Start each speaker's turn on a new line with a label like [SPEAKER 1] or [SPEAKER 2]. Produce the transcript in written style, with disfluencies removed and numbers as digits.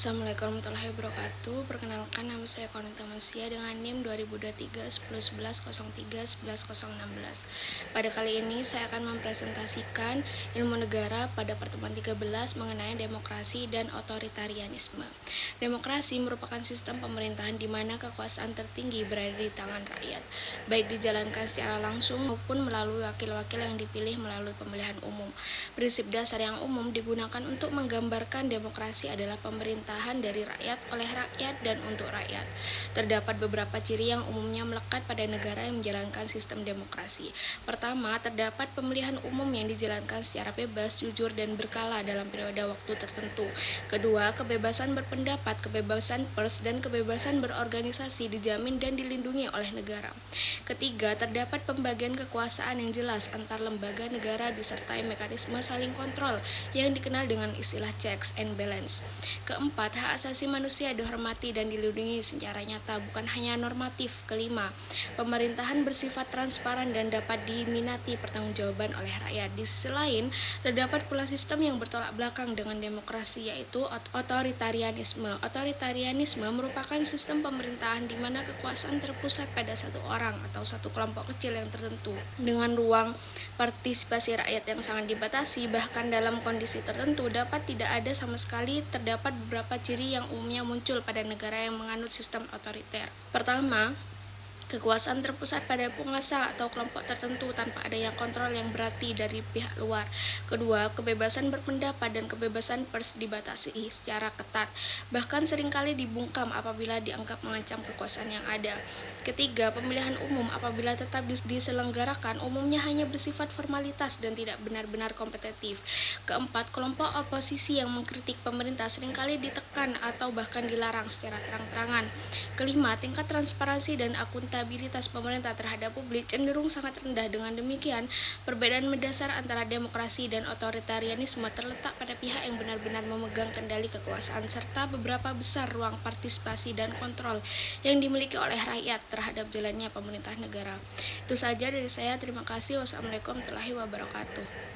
[SPEAKER 1] Assalamualaikum warahmatullahi wabarakatuh. Perkenalkan, nama saya Konanta Masia dengan NIM 2023 10 11 03 11 016. Pada kali ini saya akan mempresentasikan ilmu negara pada pertemuan 13 mengenai demokrasi dan otoritarianisme. Demokrasi merupakan sistem pemerintahan di mana kekuasaan tertinggi berada di tangan rakyat, baik dijalankan secara langsung maupun melalui wakil-wakil yang dipilih melalui pemilihan umum. Prinsip dasar yang umum digunakan untuk menggambarkan demokrasi adalah pemerintahan dari rakyat, oleh rakyat, dan untuk rakyat. Terdapat beberapa ciri yang umumnya melekat pada negara yang menjalankan sistem demokrasi. Pertama, terdapat pemilihan umum yang dijalankan secara bebas, jujur, dan berkala dalam periode waktu tertentu. Kedua, kebebasan berpendapat, kebebasan pers, dan kebebasan berorganisasi dijamin dan dilindungi oleh negara. Ketiga, terdapat pembagian kekuasaan yang jelas antar lembaga negara disertai mekanisme saling kontrol yang dikenal dengan istilah checks and balance. Keempat, hak asasi manusia dihormati dan dilindungi secara nyata, bukan hanya normatif. Kelima, pemerintahan bersifat transparan dan dapat diminati pertanggungjawaban oleh rakyat. Di sisi lain, terdapat pula sistem yang bertolak belakang dengan demokrasi, yaitu otoritarianisme. Otoritarianisme merupakan sistem pemerintahan di mana kekuasaan terpusat pada satu orang atau satu kelompok kecil yang tertentu, dengan ruang partisipasi rakyat yang sangat dibatasi. Bahkan dalam kondisi tertentu dapat tidak ada sama sekali. Terdapat beberapa ciri yang umumnya muncul pada negara yang menganut sistem otoriter. Pertama, kekuasaan terpusat pada penguasa atau kelompok tertentu tanpa adanya kontrol yang berarti dari pihak luar. Kedua, kebebasan berpendapat dan kebebasan pers dibatasi secara ketat, bahkan seringkali dibungkam apabila dianggap mengancam kekuasaan yang ada. Ketiga, pemilihan umum apabila tetap diselenggarakan umumnya hanya bersifat formalitas dan tidak benar-benar kompetitif. Keempat, kelompok oposisi yang mengkritik pemerintah seringkali ditekan atau bahkan dilarang secara terang-terangan. Kelima, tingkat transparansi dan akuntabilitas pemerintah terhadap publik cenderung sangat rendah. Dengan demikian, perbedaan mendasar antara demokrasi dan otoritarianisme terletak pada pihak yang benar-benar memegang kendali kekuasaan serta beberapa besar ruang partisipasi dan kontrol yang dimiliki oleh rakyat terhadap jalannya pemerintahan negara. Itu saja dari saya. Terima kasih. Wassalamualaikum warahmatullahi wabarakatuh.